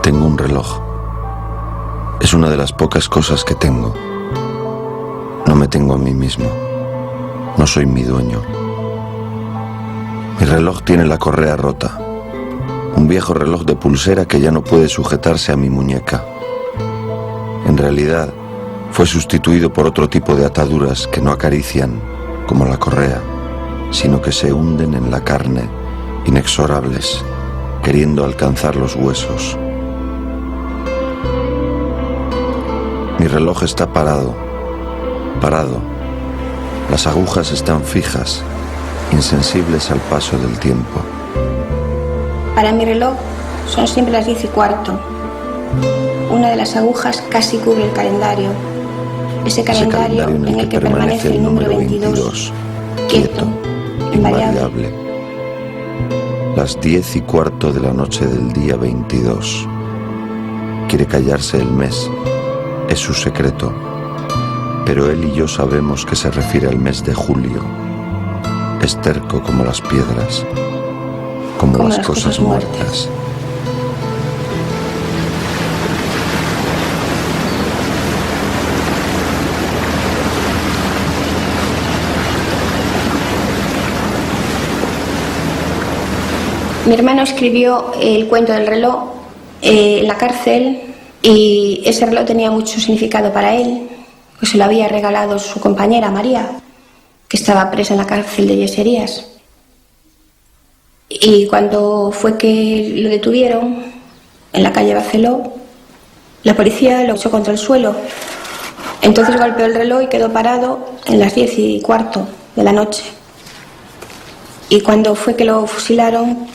Tengo un reloj. Es una de las pocas cosas que tengo. No me tengo a mí mismo. No soy mi dueño. Mi reloj tiene la correa rota. Un viejo reloj de pulsera que ya no puede sujetarse a mi muñeca. En realidad, fue sustituido por otro tipo de ataduras que no acarician, como la correa, sino que se hunden en la carne, inexorables, queriendo alcanzar los huesos. Mi reloj está parado. Las agujas están fijas, insensibles al paso del tiempo. Para mi reloj son siempre las 10:15. Una de las agujas casi cubre el calendario. Ese calendario en el que permanece el número 22, quieto, invariable. Las 10:15 de la noche del día 22. Quiere callarse el mes. Es su secreto. Pero él y yo sabemos que se refiere al mes de julio. Es terco como las piedras, como las cosas muertas. Mi hermano escribió el cuento del reloj en la cárcel y ese reloj tenía mucho significado para él, pues se lo había regalado su compañera María, que estaba presa en la cárcel de Yeserías. Y cuando fue que lo detuvieron en la calle Barceló, la policía lo echó contra el suelo. Entonces golpeó el reloj y quedó parado en las 10:15 de la noche. Y cuando fue que lo fusilaron,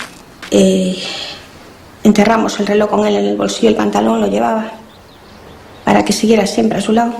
enterramos el reloj con él en el bolsillo del pantalón, lo llevaba para que siguiera siempre a su lado.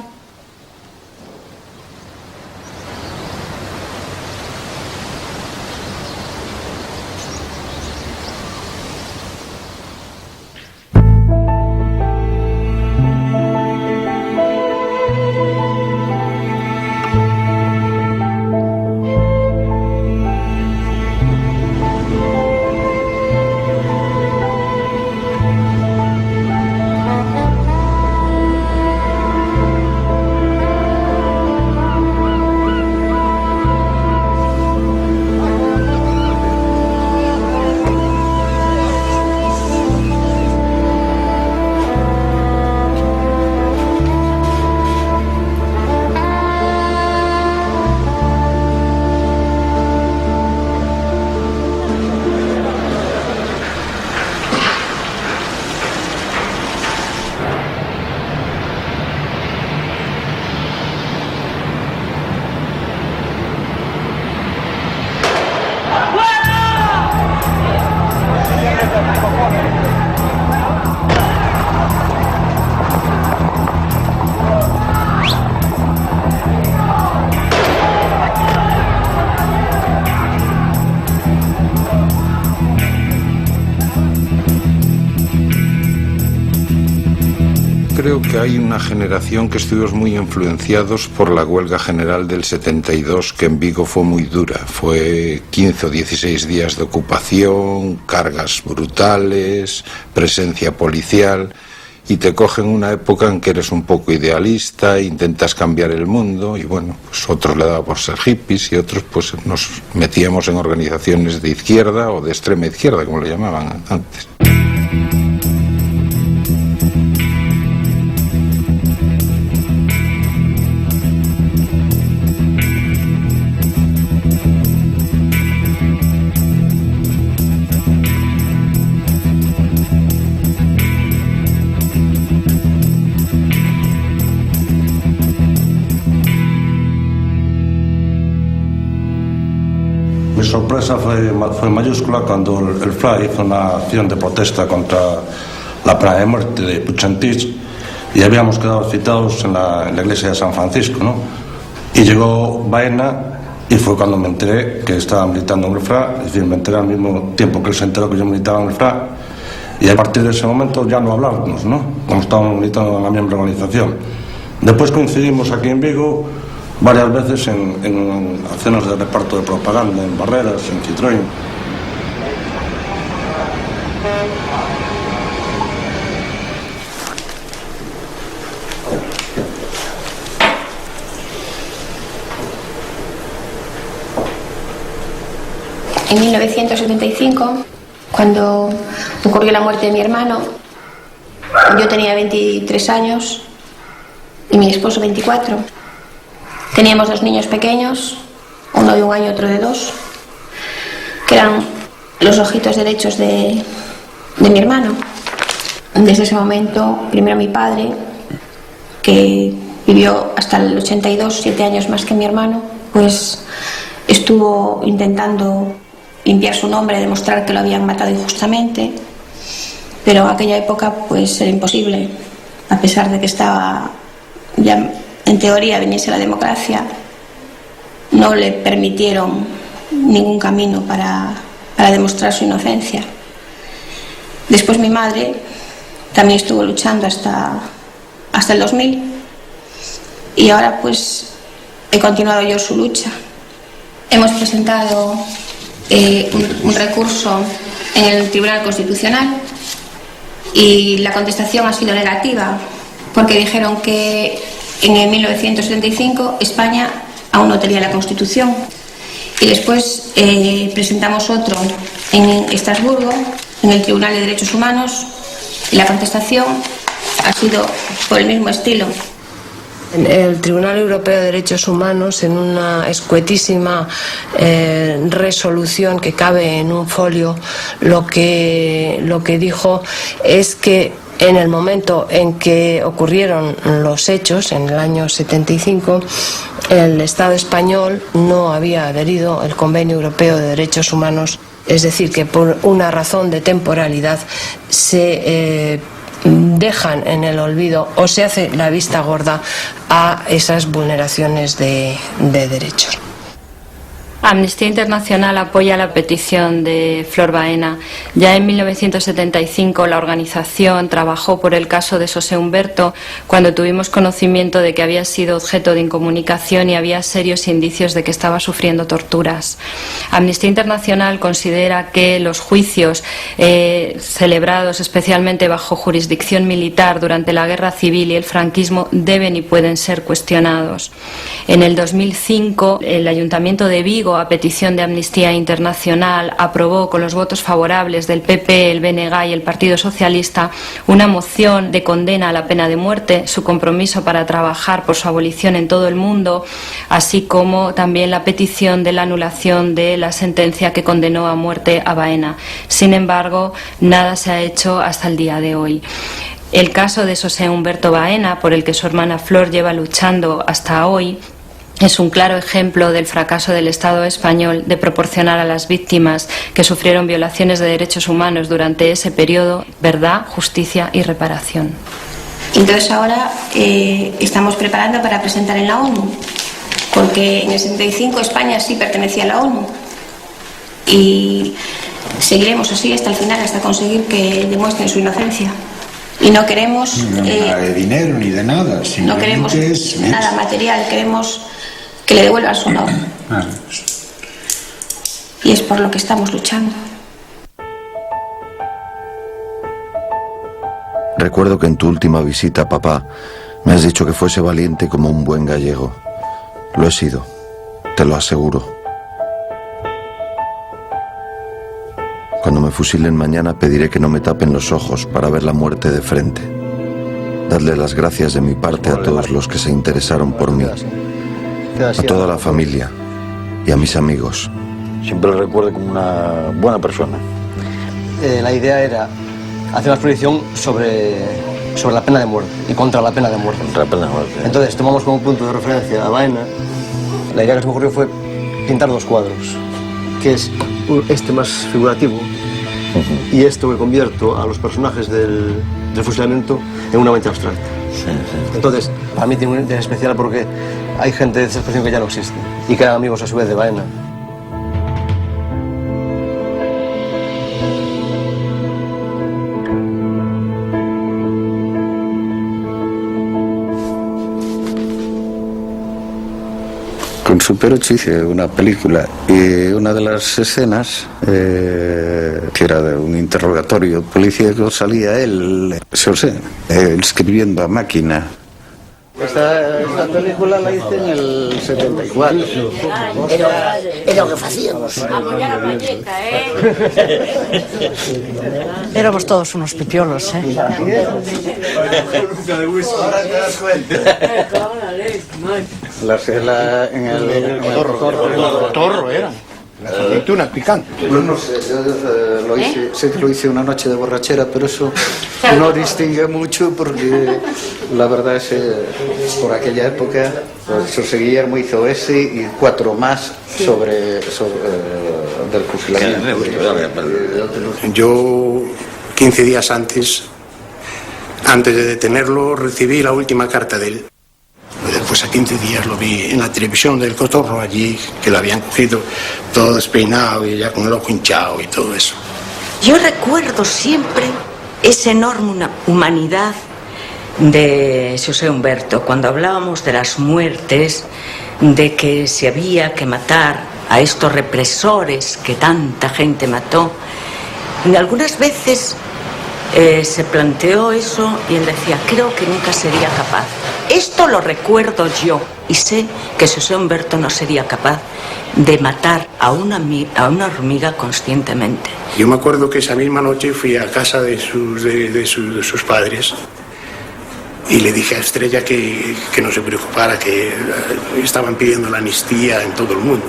Creo que hay una generación que estuvimos muy influenciados por la huelga general del 72, que en Vigo fue muy dura. Fue 15 o 16 días de ocupación, cargas brutales, presencia policial, y te cogen una época en que eres un poco idealista, intentas cambiar el mundo, y bueno, pues otros le daba por ser hippies y otros pues nos metíamos en organizaciones de izquierda o de extrema izquierda, como le llamaban antes. Mi sorpresa fue mayúscula cuando el FRA hizo una acción de protesta contra la pena de muerte de Puigdemont y habíamos quedado citados en la iglesia de San Francisco, ¿no? Y llegó Baena y fue cuando me enteré que estaba militando en el FRA, es decir, me enteré al mismo tiempo que él se enteró que yo militaba en el FRA, y a partir de ese momento ya no hablábamos, ¿no? Como estábamos militando en la misma organización. Después coincidimos aquí en Vigo varias veces en cenas de reparto de propaganda, en Barreras, en Citroën. En 1975, cuando ocurrió la muerte de mi hermano, yo tenía 23 años y mi esposo 24. Teníamos 2 niños pequeños, uno de 1 año y otro de 2, que eran los ojitos derechos de mi hermano. Desde ese momento, primero mi padre, que vivió hasta el 82, 7 años más que mi hermano, pues estuvo intentando limpiar su nombre, demostrar que lo habían matado injustamente, pero en aquella época pues era imposible, a pesar de que estaba ya en teoría viniese la democracia, no le permitieron ningún camino para demostrar su inocencia. Después mi madre también estuvo luchando hasta el 2000 y ahora pues he continuado yo su lucha. Hemos presentado un recurso en el Tribunal Constitucional y la contestación ha sido negativa porque dijeron que en el 1975 España aún no tenía la Constitución. Y después presentamos otro en Estrasburgo, en el Tribunal de Derechos Humanos, y la contestación ha sido por el mismo estilo. En el Tribunal Europeo de Derechos Humanos, en una escuetísima resolución que cabe en un folio, lo que dijo es que en el momento en que ocurrieron los hechos, en el año 75, el Estado español no había adherido al Convenio Europeo de Derechos Humanos, es decir, que por una razón de temporalidad se dejan en el olvido o se hace la vista gorda a esas vulneraciones de derechos. Amnistía Internacional apoya la petición de Flor Baena. Ya en 1975 la organización trabajó por el caso de José Humberto cuando tuvimos conocimiento de que había sido objeto de incomunicación y había serios indicios de que estaba sufriendo torturas. Amnistía Internacional considera que los juicios celebrados especialmente bajo jurisdicción militar durante la Guerra Civil y el franquismo deben y pueden ser cuestionados. En el 2005 el Ayuntamiento de Vigo, a petición de Amnistía Internacional, aprobó con los votos favorables del PP, el BNG y el Partido Socialista una moción de condena a la pena de muerte, su compromiso para trabajar por su abolición en todo el mundo, así como también la petición de la anulación de la sentencia que condenó a muerte a Baena. Sin embargo, nada se ha hecho hasta el día de hoy. El caso de José Humberto Baena, por el que su hermana Flor lleva luchando hasta hoy, es un claro ejemplo del fracaso del Estado español de proporcionar a las víctimas que sufrieron violaciones de derechos humanos durante ese periodo verdad, justicia y reparación. Entonces ahora estamos preparando para presentar en la ONU, porque en el 75 España sí pertenecía a la ONU y seguiremos así hasta el final, hasta conseguir que demuestren su inocencia. Y no queremos no nada de dinero ni de nada, no queremos nada material, queremos que le devuelvan su honor. Y es por lo que estamos luchando. Recuerdo que en tu última visita, papá, me has dicho que fuese valiente como un buen gallego. Lo he sido, te lo aseguro. Cuando me fusilen mañana pediré que no me tapen los ojos para ver la muerte de frente. Dadle las gracias de mi parte a todos los que se interesaron por mí, a toda la familia y a mis amigos. Siempre lo recuerdo como una buena persona. La idea era hacer una exposición sobre la pena de muerte y contra la pena de muerte. Contra la pena de muerte. Entonces tomamos como punto de referencia a Baena. La idea que se me ocurrió fue pintar 2 cuadros, que es este más figurativo y esto que convierto a los personajes del fusilamiento en una mente abstracta. Sí, sí. Entonces, para mí tiene un interés especial porque hay gente de esa expresión que ya no existe y que eran amigos a su vez de Baena. Con Super 8 hice una película y una de las escenas, que era de un interrogatorio policíaco, salía él, escribiendo a máquina Esta película la hice en el 74. Era lo que facíamos. Éramos todos unos pipiolos, ¿eh? En el cotorro era. Las aceitunas picantes. Pues no sé, yo sé que lo hice una noche de borrachera, pero eso no distingue mucho porque la verdad es que por aquella época José Guillermo hizo ese y 4 más sobre del fusilamiento. Yo 15 días antes de detenerlo recibí la última carta de él. Después a 15 días lo vi en la televisión del Cotorro allí, que lo habían cogido todo despeinado y ya con el ojo hinchado y todo eso. Yo recuerdo siempre esa enorme humanidad de José Humberto, cuando hablábamos de las muertes, de que se había que matar a estos represores que tanta gente mató. Y algunas veces se planteó eso y él decía, creo que nunca sería capaz. Esto lo recuerdo yo y sé que José Humberto no sería capaz de matar a una hormiga conscientemente. Yo me acuerdo que esa misma noche fui a casa de sus padres y le dije a Estrella que no se preocupara, que estaban pidiendo la amnistía en todo el mundo.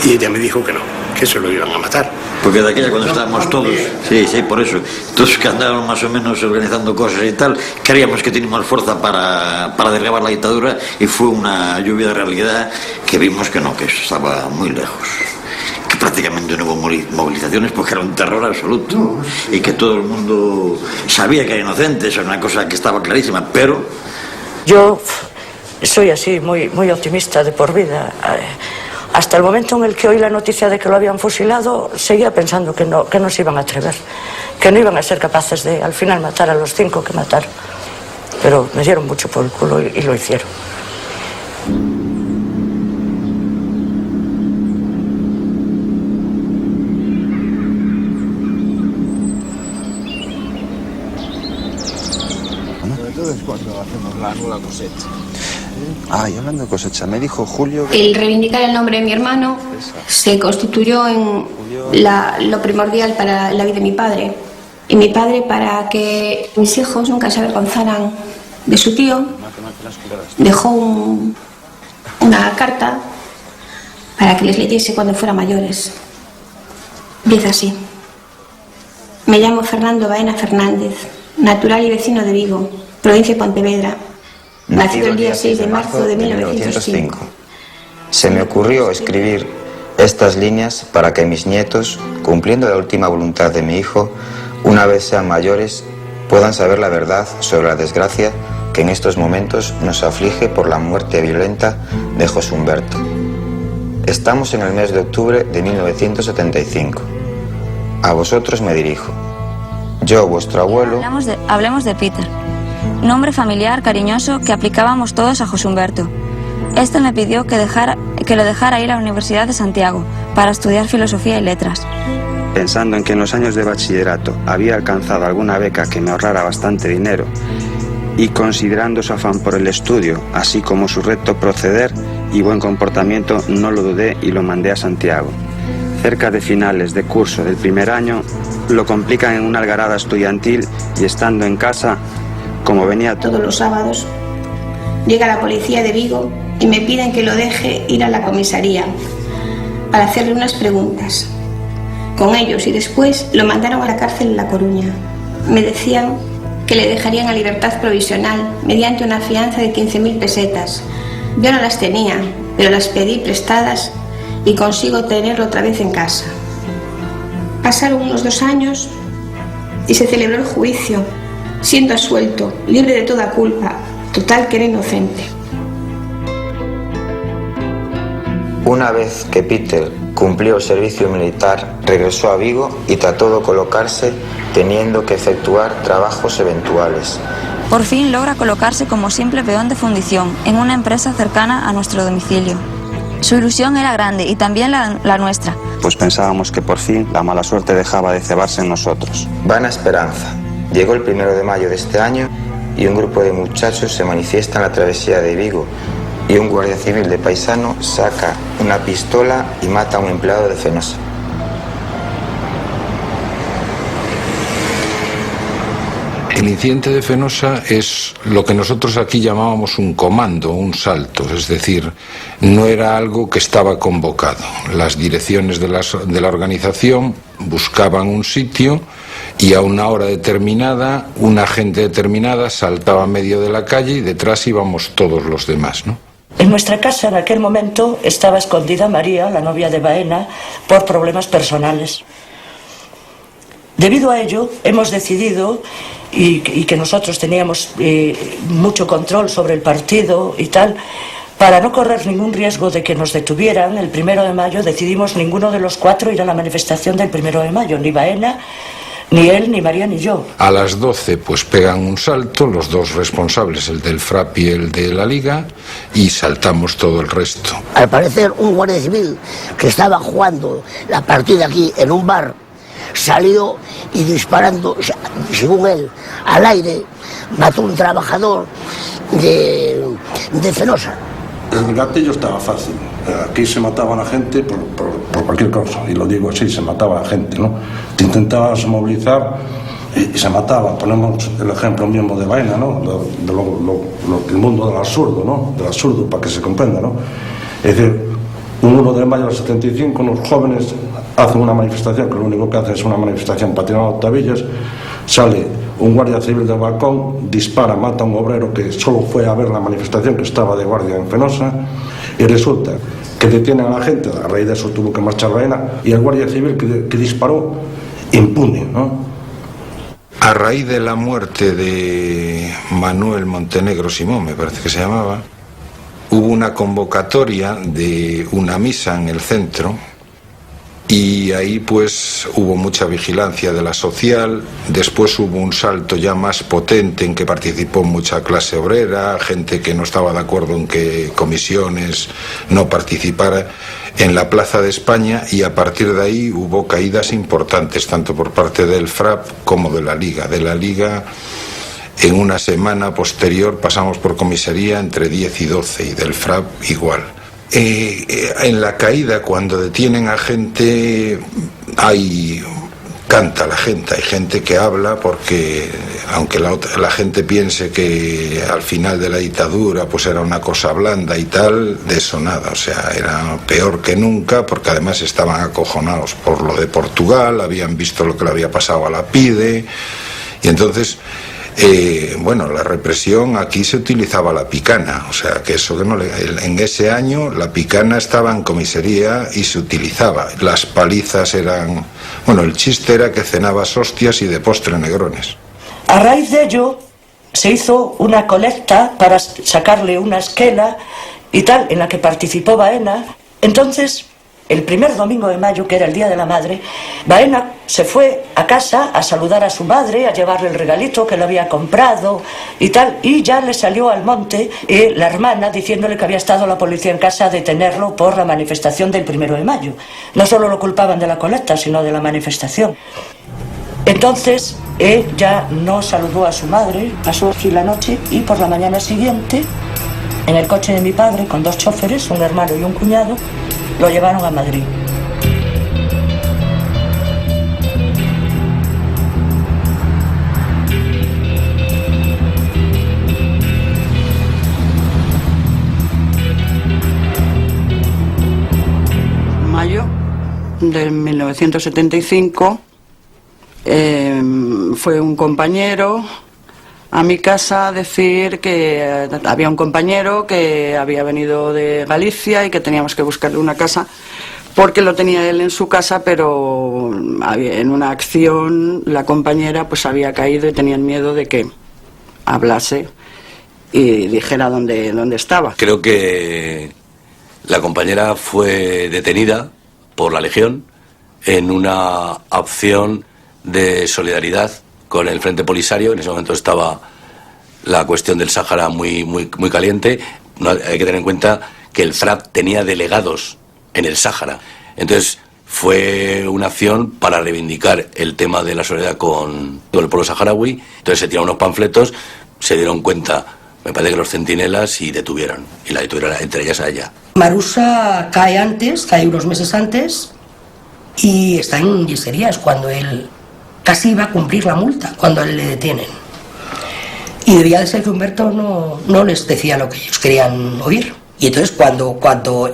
Y ella me dijo que no, que se lo iban a matar. Porque de aquella cuando estábamos todos, sí, por eso, todos que andaban más o menos organizando cosas y tal, creíamos que teníamos fuerza para derribar la dictadura y fue una lluvia de realidad que vimos que no, que eso estaba muy lejos. Que prácticamente no hubo movilizaciones porque era un terror absoluto y que todo el mundo sabía que era inocente, eso era una cosa que estaba clarísima, pero... Yo soy así, muy, muy optimista de por vida. Hasta el momento en el que oí la noticia de que lo habían fusilado, seguía pensando que no se iban a atrever, que no iban a ser capaces de, al final, matar a los 5 que mataron. Pero me dieron mucho por el culo y lo hicieron. Entonces, cuando hacemos la nueva cosecha. Y hablando de cosecha, me dijo Julio... El reivindicar el nombre de mi hermano se constituyó en lo primordial para la vida de mi padre. Y mi padre, para que mis hijos nunca se avergonzaran de su tío, dejó una carta para que les leyese cuando fueran mayores. Empieza así. Me llamo Fernando Baena Fernández, natural y vecino de Vigo, provincia de Pontevedra. Nacido el día 6 de marzo de 1905. Se me ocurrió escribir estas líneas para que mis nietos, cumpliendo la última voluntad de mi hijo, una vez sean mayores, puedan saber la verdad sobre la desgracia que en estos momentos nos aflige por la muerte violenta de José Humberto. Estamos en el mes de octubre de 1975. A vosotros me dirijo. Yo, vuestro abuelo... Hablemos de Peter. Nombre familiar cariñoso que aplicábamos todos a José Humberto. Este me pidió que lo dejara ir a la Universidad de Santiago para estudiar filosofía y letras. Pensando en que en los años de bachillerato había alcanzado alguna beca que me ahorrara bastante dinero y considerando su afán por el estudio, así como su recto proceder y buen comportamiento, no lo dudé y lo mandé a Santiago. Cerca de finales de curso del primer año, lo complican en una algarada estudiantil y estando en casa, como venía todos los sábados, llega la policía de Vigo y me piden que lo deje ir a la comisaría para hacerle unas preguntas con ellos y después lo mandaron a la cárcel en La Coruña. Me decían que le dejarían a libertad provisional mediante una fianza de 15.000 pesetas. Yo no las tenía, pero las pedí prestadas y consigo tenerlo otra vez en casa. Pasaron unos 2 años y se celebró el juicio, siendo absuelto, libre de toda culpa, total que era inocente. Una vez que Peter cumplió el servicio militar, regresó a Vigo y trató de colocarse teniendo que efectuar trabajos eventuales. Por fin logra colocarse como simple peón de fundición en una empresa cercana a nuestro domicilio. Su ilusión era grande y también la nuestra. Pues pensábamos que por fin la mala suerte dejaba de cebarse en nosotros. Vana esperanza. Llegó el 1 de mayo de este año y un grupo de muchachos se manifiesta en la travesía de Vigo y un guardia civil de paisano saca una pistola y mata a un empleado de Fenosa. El incidente de Fenosa es lo que nosotros aquí llamábamos un comando, un salto, es decir, no era algo que estaba convocado. Las direcciones de la organización buscaban un sitio y a una hora determinada, una gente determinada saltaba a medio de la calle y detrás íbamos todos los demás, ¿no? En nuestra casa en aquel momento estaba escondida María, la novia de Baena, por problemas personales. Debido a ello, hemos decidido, y que nosotros teníamos mucho control sobre el partido y tal, para no correr ningún riesgo de que nos detuvieran, el 1 de mayo decidimos ninguno de los 4 ir a la manifestación del 1 de mayo, ni Baena, ni él, ni María, ni yo. A las 12 pues pegan un salto, los dos responsables, el del FRAP y el de la Liga, y saltamos todo el resto. Al parecer un guardia civil que estaba jugando la partida aquí en un bar salió y disparando, según él, al aire, mató a un trabajador de Fenosa. El gatillo estaba fácil. Aquí se mataban a gente por cualquier cosa, y lo digo así, se mataba a gente, ¿no? Te intentabas movilizar y se mataba. Ponemos el ejemplo mismo de Baena, ¿no? El mundo del absurdo, ¿no? Del absurdo, para que se comprenda, ¿no? Es decir, un 1 de mayo del 75, unos jóvenes hacen una manifestación, que lo único que hacen es una manifestación para tirar octavillas, sale un guardia civil del balcón, dispara, mata a un obrero que solo fue a ver la manifestación, que estaba de guardia en Fenosa, y resulta que detienen a la gente. A raíz de eso tuvo que marchar Baena, y el guardia civil que disparó, impune, ¿no? A raíz de la muerte de Manuel Montenegro Simón, me parece que se llamaba, hubo una convocatoria de una misa en el centro, y ahí pues hubo mucha vigilancia de la social. Después hubo un salto ya más potente en que participó mucha clase obrera, gente que no estaba de acuerdo en que comisiones no participara en la Plaza de España, y a partir de ahí hubo caídas importantes tanto por parte del FRAP como de la Liga. De la Liga, en una semana posterior pasamos por comisaría entre 10 y 12, y del FRAP igual. En la caída, cuando detienen a gente, canta la gente, hay gente que habla, porque aunque la gente piense que al final de la dictadura pues era una cosa blanda y tal, de eso nada, o sea, era peor que nunca, porque además estaban acojonados por lo de Portugal, habían visto lo que le había pasado a la PIDE, y entonces bueno, la represión, aquí se utilizaba la picana, o sea, que eso que no en ese año la picana estaba en comisaría y se utilizaba. Las palizas eran, bueno, el chiste era que cenabas hostias y de postre negrones. A raíz de ello se hizo una colecta para sacarle una esquela y tal, en la que participó Baena. Entonces, el 1 domingo de mayo, que era el Día de la Madre, Baena se fue a casa a saludar a su madre, a llevarle el regalito que le había comprado y tal, y ya le salió al monte la hermana diciéndole que había estado la policía en casa a detenerlo por la manifestación del 1 de mayo. No solo lo culpaban de la colecta, sino de la manifestación. Entonces, ya no saludó a su madre, pasó así la noche, y por la mañana siguiente, en el coche de mi padre, con 2 choferes, un hermano y un cuñado, lo llevaron a Madrid. Mayo de 1975 fue un compañero a mi casa a decir que había un compañero que había venido de Galicia y que teníamos que buscarle una casa porque lo tenía él en su casa, pero en una acción la compañera pues había caído y tenían miedo de que hablase y dijera dónde estaba. Creo que la compañera fue detenida por la Legión en una acción de solidaridad con el Frente Polisario. En ese momento estaba la cuestión del Sáhara muy caliente. Hay que tener en cuenta que el FRAP tenía delegados en el Sáhara. Entonces fue una acción para reivindicar el tema de la solidaridad con el pueblo saharaui. Entonces se tiraron unos panfletos, se dieron cuenta, me parece que los centinelas, y detuvieron. Y la detuvieron entre ellas a ella. Marusa cae unos meses antes y está en yesería. Es cuando él casi iba a cumplir la multa, cuando a él le detienen. Y debía de ser que Humberto no les decía lo que ellos querían oír. Y entonces cuando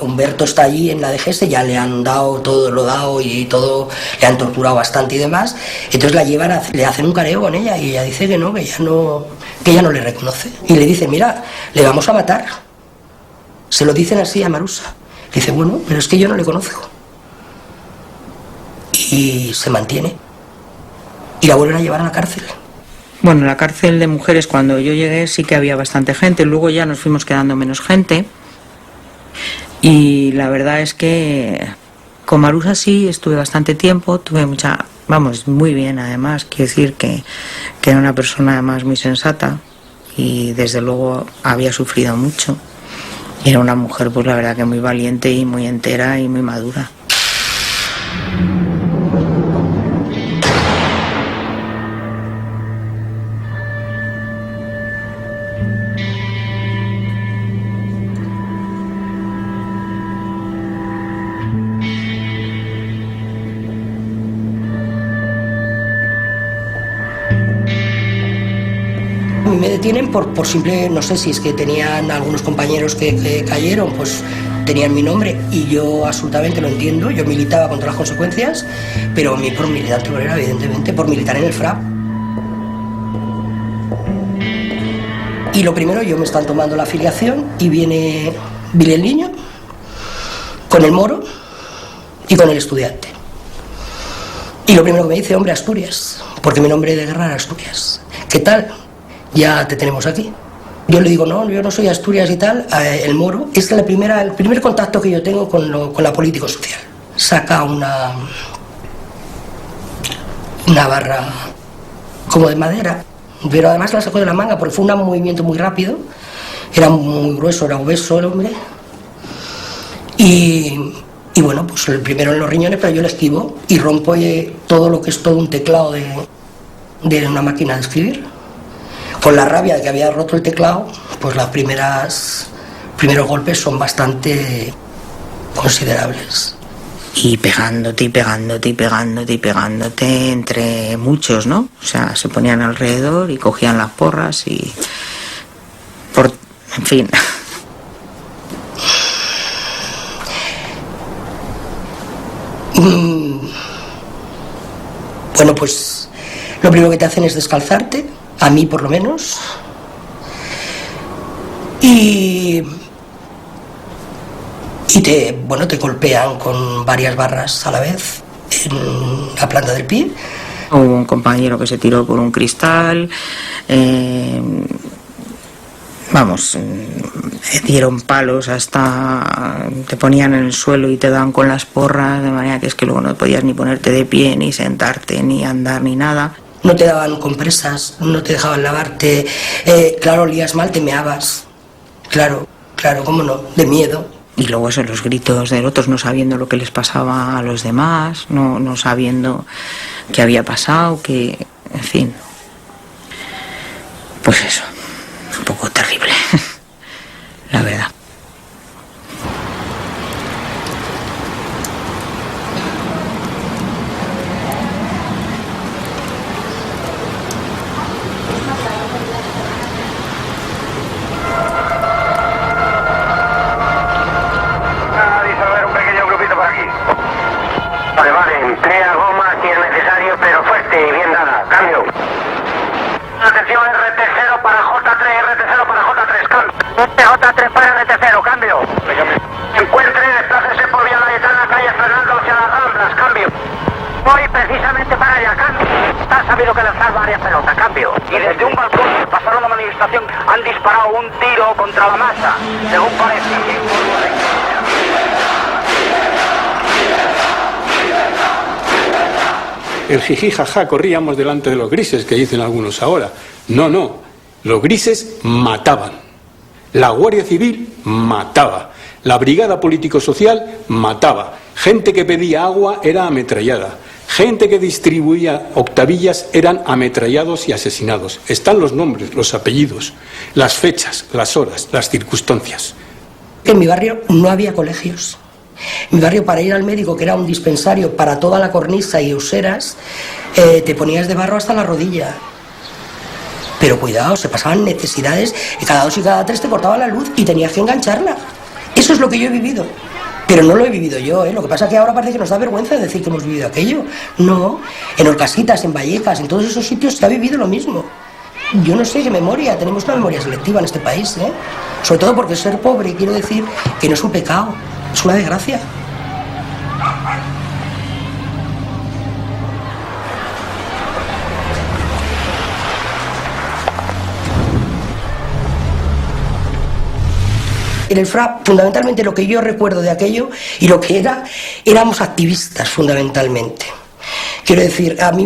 Humberto está allí en la DGS, ya le han dado todo lo dado y todo, le han torturado bastante y demás, entonces la llevan, le hacen un careo con ella y ella dice que ella no le reconoce. Y le dicen, mira, le vamos a matar. Se lo dicen así a Marusa. Dice, bueno, pero es que yo no le conozco. Y se mantiene. Y la vuelven a llevar a la cárcel. Bueno, en la cárcel de mujeres cuando yo llegué sí que había bastante gente, luego ya nos fuimos quedando menos gente. Y la verdad es que con Marusa sí estuve bastante tiempo, tuve muy bien además, quiero decir que era una persona además muy sensata y desde luego había sufrido mucho. Y era una mujer pues la verdad que muy valiente y muy entera y muy madura. Me detienen por simple, no sé si es que tenían algunos compañeros que cayeron, pues tenían mi nombre y yo absolutamente lo entiendo, yo militaba contra las consecuencias, pero a mí por militante obrera, evidentemente, por militar en el FRAP. Y lo primero, yo me están tomando la afiliación y viene el Niño con el Moro y con el Estudiante. Y lo primero que me dice, hombre, Asturias, porque mi nombre de guerra era Asturias. ¿Qué tal? Ya te tenemos aquí. Yo le digo, no, yo no soy Asturias y tal. El Moro es el primer contacto que yo tengo con la política social. Saca una barra como de madera, pero además la sacó de la manga porque fue un movimiento muy rápido. Era muy grueso, era obeso el hombre. Y bueno, pues el primero en los riñones, pero yo le esquivo y rompo todo lo que es todo un teclado de una máquina de escribir. Con la rabia de que había roto el teclado, pues los primeros golpes son bastante considerables. Y pegándote entre muchos, ¿no? O sea, se ponían alrededor y cogían las porras y... en fin. Bueno, pues lo primero que te hacen es descalzarte, a mí por lo menos, y te golpean con varias barras a la vez en la planta del pie. Hubo un compañero que se tiró por un cristal, dieron palos hasta te ponían en el suelo y te daban con las porras, de manera que es que luego no podías ni ponerte de pie, ni sentarte, ni andar, ni nada. No te daban compresas, no te dejaban lavarte, claro, olías mal, te meabas, claro, cómo no, de miedo. Y luego eso, los gritos de otros, no sabiendo lo que les pasaba a los demás, no sabiendo qué había pasado, que, en fin, pues eso, un poco terrible, la verdad. J3 para RT0, cambio. Encuentre, desplácese por Vía Layetana, calle Fernando hacia las Ramblas, cambio. Voy precisamente para allá, cambio. Está sabido que lanzar varias pelotas, cambio. Y desde un balcón pasaron la manifestación, han disparado un tiro contra la masa, según parece. El jiji jaja corríamos delante de los grises, que dicen algunos ahora. No, los grises mataban. La Guardia Civil mataba. La Brigada Político-Social mataba. Gente que pedía agua era ametrallada. gente que distribuía octavillas eran ametrallados y asesinados. Están los nombres, los apellidos, las fechas, las horas, las circunstancias. En mi barrio no había colegios. En mi barrio, para ir al médico, que era un dispensario para toda la cornisa y useras, te ponías de barro hasta la rodilla. Pero cuidado, se pasaban necesidades y cada 2 y cada 3 te cortaban la luz y tenías que engancharla. Eso es lo que yo he vivido. Pero no lo he vivido yo, ¿eh? Lo que pasa es que ahora parece que nos da vergüenza decir que hemos vivido aquello. No, en Orcasitas, en Vallecas, en todos esos sitios se ha vivido lo mismo. Yo no sé qué memoria, tenemos una memoria selectiva en este país, ¿eh? Sobre todo porque ser pobre, quiero decir, que no es un pecado, es una desgracia. En el FRA, fundamentalmente lo que yo recuerdo de aquello y lo que era, éramos activistas fundamentalmente. Quiero decir, a mí,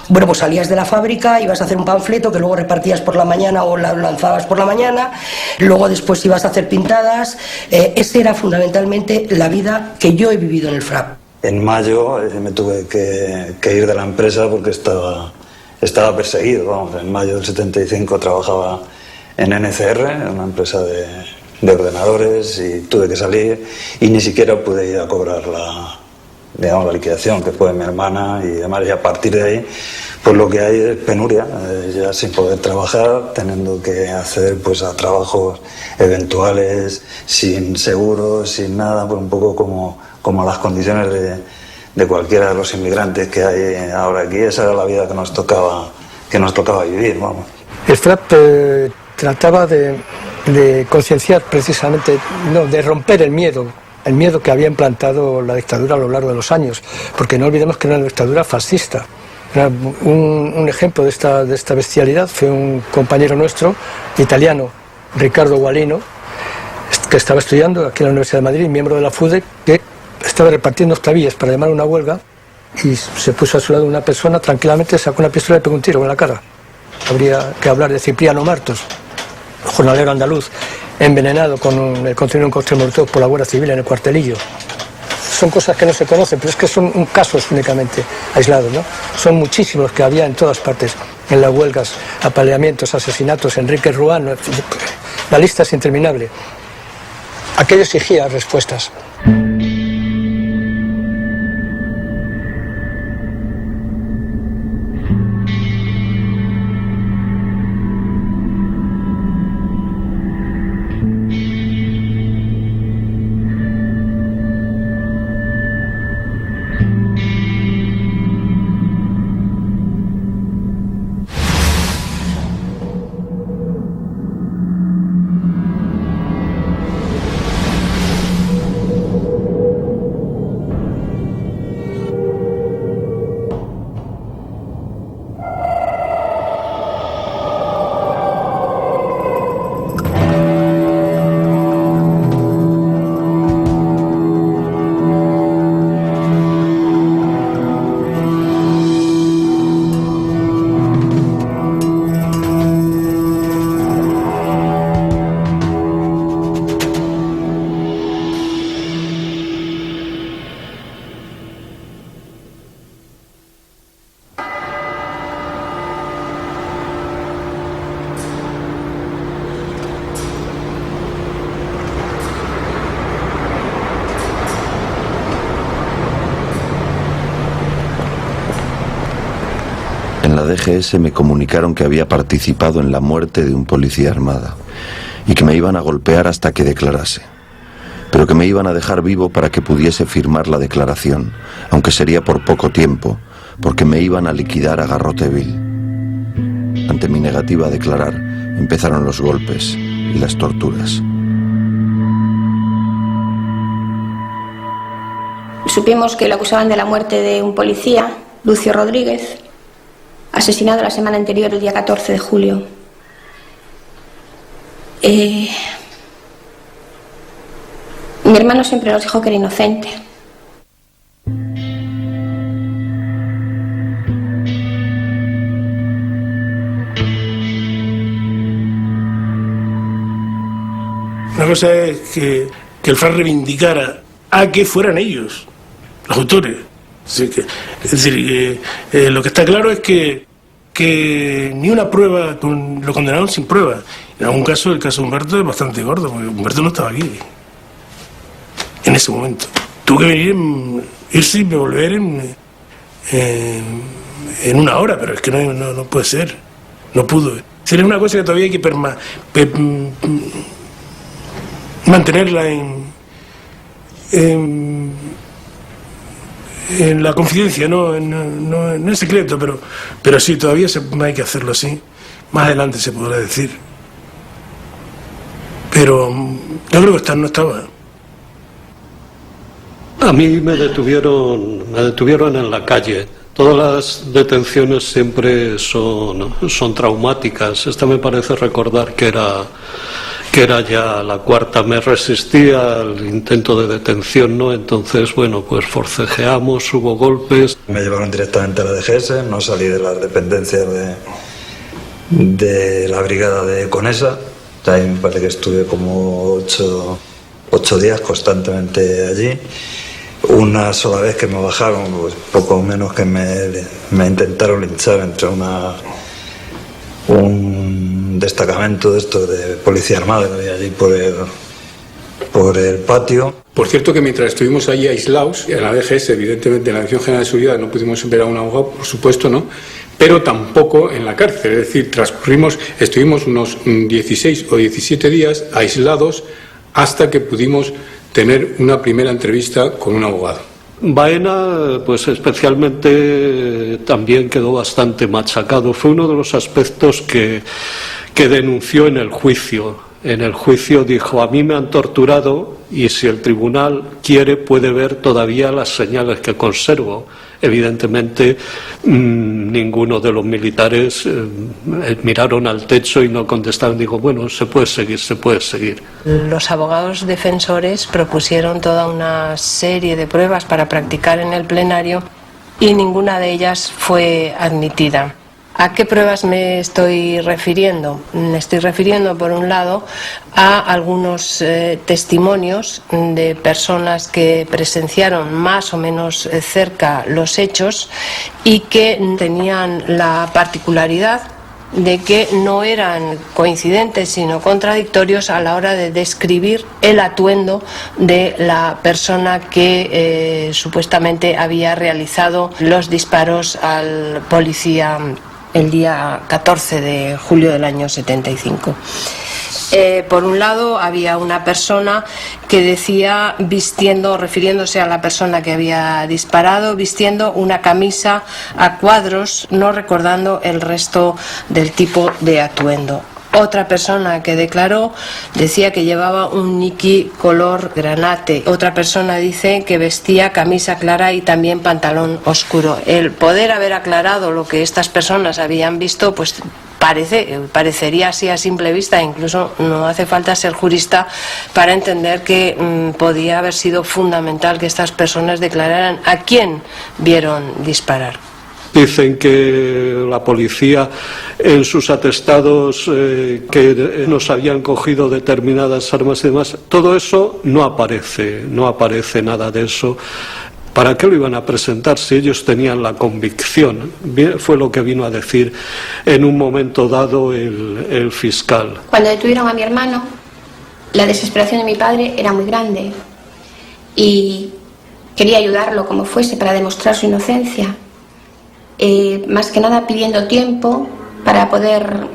bueno, pues salías de la fábrica, ibas a hacer un panfleto que luego repartías por la mañana o lo lanzabas por la mañana, luego después ibas a hacer pintadas. Esa era fundamentalmente la vida que yo he vivido en el FRA. En mayo me tuve que ir de la empresa porque estaba perseguido. Vamos, en mayo del 75 trabajaba en NCR, una empresa de ordenadores, y tuve que salir y ni siquiera pude ir a cobrar la liquidación, que fue mi hermana, y además ya a partir de ahí pues lo que hay es penuria, ya sin poder trabajar, teniendo que acceder pues a trabajos eventuales, sin seguro, sin nada, pues un poco como las condiciones de cualquiera de los inmigrantes que hay ahora aquí. Esa era la vida que nos tocaba vivir, vamos. El FRAP trataba de concienciar precisamente, no, de romper el miedo que había implantado la dictadura a lo largo de los años, porque no olvidemos que era una dictadura fascista. Un ejemplo de esta bestialidad fue un compañero nuestro, italiano, Riccardo Gualino, que estaba estudiando aquí en la Universidad de Madrid, miembro de la FUDE, que estaba repartiendo octavillas para llamar a una huelga, y se puso a su lado una persona, tranquilamente sacó una pistola y pegó un tiro en la cara. Habría que hablar de Cipriano Martos, jornalero andaluz, envenenado con el contenido de un cóctel molotov por la Guardia Civil en el Cuartelillo. Son cosas que no se conocen, pero es que son casos únicamente aislados, ¿no? Son muchísimos que había en todas partes, en las huelgas, apaleamientos, asesinatos, Enrique Ruano, la lista es interminable. Aquello exigía respuestas. En la DGS me comunicaron que había participado en la muerte de un policía armada y que me iban a golpear hasta que declarase, pero que me iban a dejar vivo para que pudiese firmar la declaración, aunque sería por poco tiempo, porque me iban a liquidar a garrote vil. Ante mi negativa a declarar, empezaron los golpes y las torturas. Supimos que lo acusaban de la muerte de un policía, Lucio Rodríguez, asesinado la semana anterior, el día 14 de julio. Mi hermano siempre nos dijo que era inocente. Una cosa es que el FRA reivindicara a que fueran ellos, los autores, Así que, es decir, lo que está claro es que ni una prueba, lo condenaron sin prueba. En algún caso, el caso de Humberto es bastante gordo, porque Humberto no estaba aquí en ese momento. Tuvo que venir, irse y volver en una hora, pero es que no puede ser, no pudo. Sería una cosa que todavía hay que mantenerla en la confidencia, no en secreto, pero sí, todavía hay que hacerlo así. Más adelante se podrá decir. Pero yo creo que no estaba. A mí me detuvieron en la calle. Todas las detenciones siempre son traumáticas. Esta me parece recordar que era ya la cuarta. Me resistía al intento de detención, ¿no? Entonces, bueno, pues forcejeamos, hubo golpes. Me llevaron directamente a la DGS, no salí de las dependencias de la brigada de Conesa. Ahí me parece que estuve como 8 días constantemente allí. Una sola vez que me bajaron, pues poco menos que me intentaron linchar entre un destacamento de estos de policía armada que había allí por el patio. Por cierto que mientras estuvimos allí aislados, en la DGS, evidentemente en la Dirección General de Seguridad no pudimos ver a un abogado, por supuesto, ¿no? Pero tampoco en la cárcel, es decir, estuvimos unos 16 o 17 días aislados hasta que pudimos tener una primera entrevista con un abogado. Baena, pues especialmente también quedó bastante machacado. Fue uno de los aspectos que denunció en el juicio. En el juicio dijo: a mí me han torturado y si el tribunal quiere puede ver todavía las señales que conservo. Evidentemente ninguno de los militares miraron al techo y no contestaron. Digo, bueno, se puede seguir. Los abogados defensores propusieron toda una serie de pruebas para practicar en el plenario y ninguna de ellas fue admitida. ¿A qué pruebas me estoy refiriendo? Me estoy refiriendo, por un lado, a algunos testimonios de personas que presenciaron más o menos cerca los hechos y que tenían la particularidad de que no eran coincidentes sino contradictorios a la hora de describir el atuendo de la persona que supuestamente había realizado los disparos al policía el día 14 de julio del año 75. Por un lado había una persona que decía, refiriéndose a la persona que había disparado, vistiendo una camisa a cuadros, no recordando el resto del tipo de atuendo. Otra persona que declaró decía que llevaba un niqui color granate. Otra persona dice que vestía camisa clara y también pantalón oscuro. El poder haber aclarado lo que estas personas habían visto, pues parecería así a simple vista. Incluso no hace falta ser jurista para entender que podía haber sido fundamental que estas personas declararan a quién vieron disparar. Dicen que la policía en sus atestados que nos habían cogido determinadas armas y demás, todo eso no aparece nada de eso. ¿Para qué lo iban a presentar si ellos tenían la convicción? Fue lo que vino a decir en un momento dado el fiscal. Cuando detuvieron a mi hermano, la desesperación de mi padre era muy grande y quería ayudarlo como fuese para demostrar su inocencia. Más que nada pidiendo tiempo para poder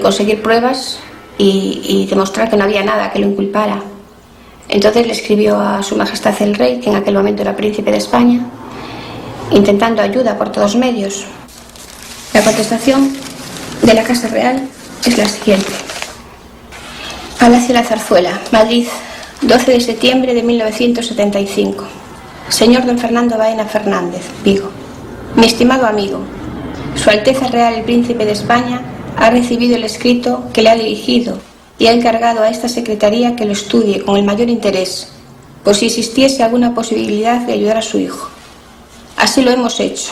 conseguir pruebas y demostrar que no había nada que lo inculpara. Entonces le escribió a Su Majestad el Rey, que en aquel momento era príncipe de España, intentando ayuda por todos medios. La contestación de la Casa Real es la siguiente. Palacio La Zarzuela, Madrid, 12 de septiembre de 1975. Señor don Fernando Baena Fernández, Vigo. Mi estimado amigo, Su Alteza Real el Príncipe de España ha recibido el escrito que le ha dirigido y ha encargado a esta secretaría que lo estudie con el mayor interés, por si existiese alguna posibilidad de ayudar a su hijo. Así lo hemos hecho,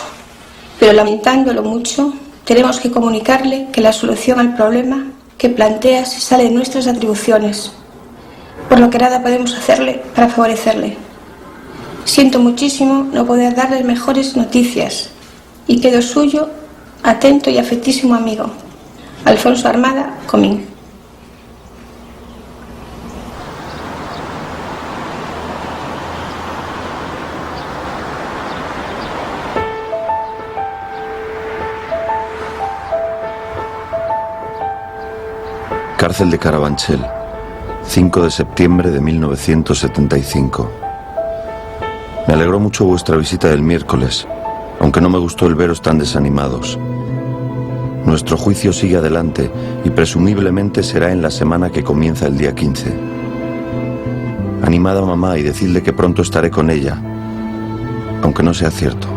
pero lamentándolo mucho, tenemos que comunicarle que la solución al problema que plantea se sale de nuestras atribuciones, por lo que nada podemos hacerle para favorecerle. Siento muchísimo no poder darles mejores noticias y quedo suyo, atento y afectísimo amigo, Alfonso Armada Comín. Cárcel de Carabanchel, 5 de septiembre de 1975. Me alegró mucho vuestra visita del miércoles, aunque no me gustó el veros tan desanimados. Nuestro juicio sigue adelante y presumiblemente será en la semana que comienza el día 15. Animad a mamá y decidle que pronto estaré con ella, aunque no sea cierto.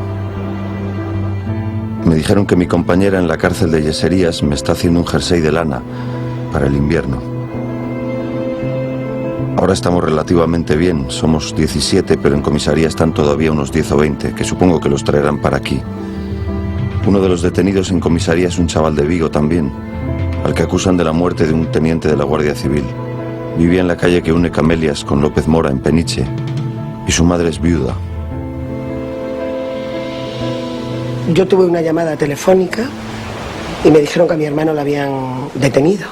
Me dijeron que mi compañera en la cárcel de Yeserías me está haciendo un jersey de lana para el invierno. Ahora estamos relativamente bien, somos 17, pero en comisaría están todavía unos 10 o 20, que supongo que los traerán para aquí. Uno de los detenidos en comisaría es un chaval de Vigo también, al que acusan de la muerte de un teniente de la Guardia Civil. Vivía en la calle que une Camelias con López Mora en Peniche, y su madre es viuda. Yo tuve una llamada telefónica y me dijeron que a mi hermano lo habían detenido.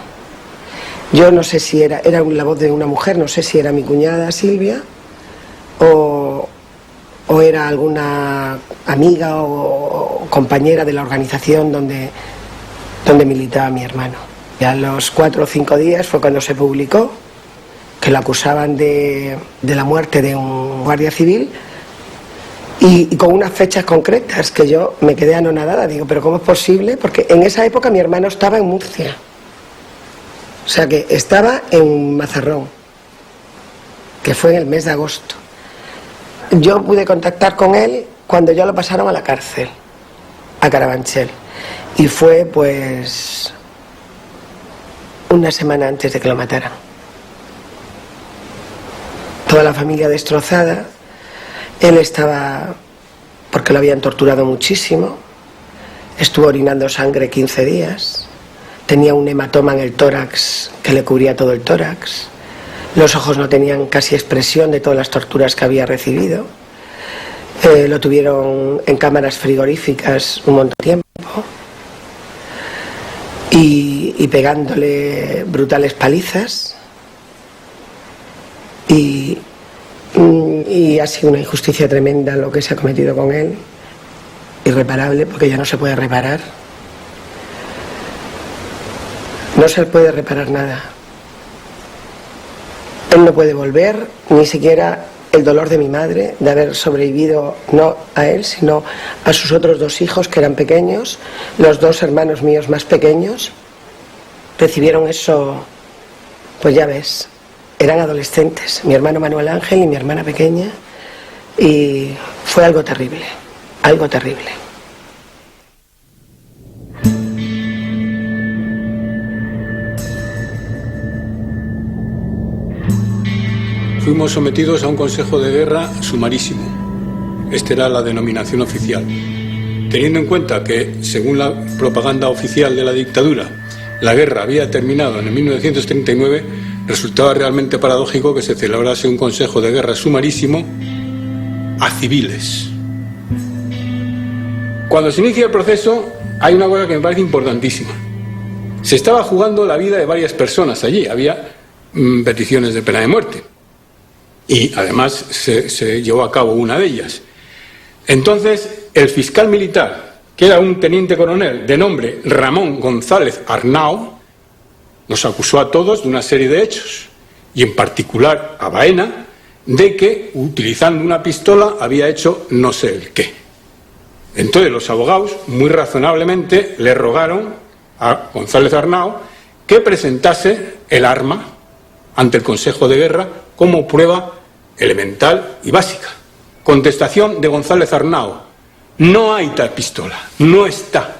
Yo no sé si era la voz de una mujer, no sé si era mi cuñada Silvia o era alguna amiga o compañera de la organización donde militaba mi hermano. Y a los 4 o 5 días fue cuando se publicó que lo acusaban de la muerte de un guardia civil y con unas fechas concretas que yo me quedé anonadada. Digo, ¿pero cómo es posible? Porque en esa época mi hermano estaba en Murcia. O sea que estaba en Mazarrón, que fue en el mes de agosto. Yo pude contactar con él cuando ya lo pasaron a la cárcel, a Carabanchel. Y fue pues una semana antes de que lo mataran. Toda la familia destrozada. Él estaba, porque lo habían torturado muchísimo, estuvo orinando sangre 15 días. Tenía un hematoma en el tórax que le cubría todo el tórax. Los ojos no tenían casi expresión de todas las torturas que había recibido. Lo tuvieron en cámaras frigoríficas un montón de tiempo y pegándole brutales palizas. Y ha sido una injusticia tremenda lo que se ha cometido con él, irreparable, porque ya no se puede reparar. No se puede reparar nada. Él no puede volver, ni siquiera el dolor de mi madre de haber sobrevivido, no a él, sino a sus otros 2 hijos que eran pequeños, los 2 hermanos míos más pequeños. Recibieron eso, pues ya ves, eran adolescentes, mi hermano Manuel Ángel y mi hermana pequeña, y fue algo terrible, algo terrible. Fuimos sometidos a un consejo de guerra sumarísimo. Esta era la denominación oficial. Teniendo en cuenta que, según la propaganda oficial de la dictadura, la guerra había terminado en el 1939, resultaba realmente paradójico que se celebrase un consejo de guerra sumarísimo a civiles. Cuando se inicia el proceso, hay una cosa que me parece importantísima. Se estaba jugando la vida de varias personas allí. Había peticiones de pena de muerte. Y además se llevó a cabo una de ellas. Entonces, el fiscal militar, que era un teniente coronel de nombre Ramón González Arnao, nos acusó a todos de una serie de hechos, y en particular a Baena, de que, utilizando una pistola, había hecho no sé el qué. Entonces los abogados, muy razonablemente, le rogaron a González Arnao que presentase el arma ante el Consejo de Guerra como prueba elemental y básica. Contestación de González Arnao: no hay tal pistola, no está.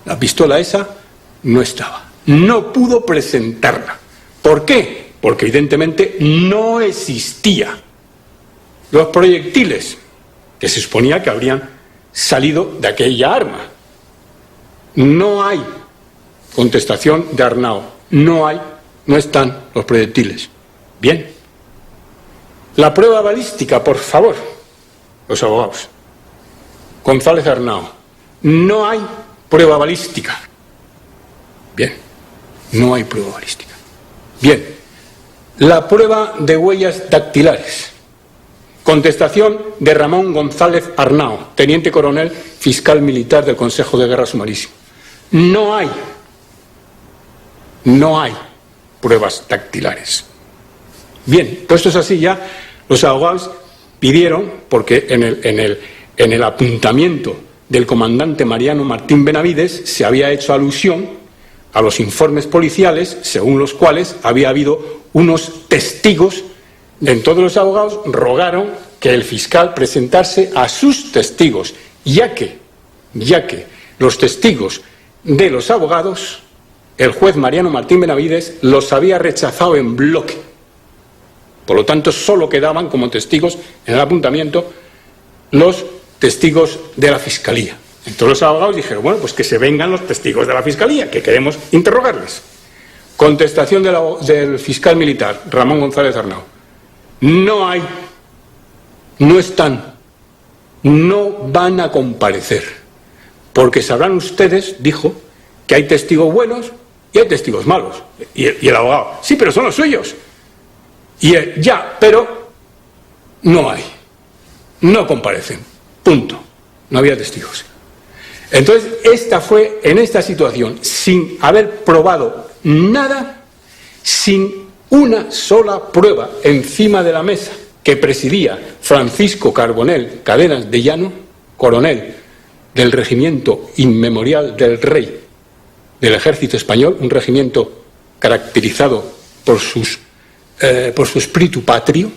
La pistola esa no estaba. No pudo presentarla. ¿Por qué? Porque evidentemente no existía. Los proyectiles que se suponía que habrían salido de aquella arma. No hay. Contestación de Arnao: no hay, no están los proyectiles. Bien. La prueba balística, por favor. Los abogados. González Arnao. No hay prueba balística. Bien. No hay prueba balística. Bien. La prueba de huellas dactilares. Contestación de Ramón González Arnao, teniente coronel, fiscal militar del Consejo de Guerra Sumarísimo. No hay pruebas dactilares. Bien, puestos así ya, los abogados pidieron, porque en el apuntamiento del comandante Mariano Martín Benavides se había hecho alusión a los informes policiales, según los cuales había habido unos testigos. Entonces los abogados rogaron que el fiscal presentase a sus testigos, ya que los testigos de los abogados, el juez Mariano Martín Benavides los había rechazado en bloque. Por lo tanto, solo quedaban como testigos en el apuntamiento los testigos de la Fiscalía. Entonces los abogados dijeron, bueno, pues que se vengan los testigos de la Fiscalía, que queremos interrogarles. Contestación del fiscal militar, Ramón González Arnao. No hay, no están, no van a comparecer, porque sabrán ustedes, dijo, que hay testigos buenos y hay testigos malos. Y el abogado, sí, pero son los suyos. Y él, ya, pero no hay, no comparecen, punto. No había testigos. Entonces, esta fue, en esta situación, sin haber probado nada, sin una sola prueba encima de la mesa que presidía Francisco Carbonell Cadenas de Llano, coronel del Regimiento Inmemorial del Rey del Ejército Español, un regimiento caracterizado por su espíritu patrio,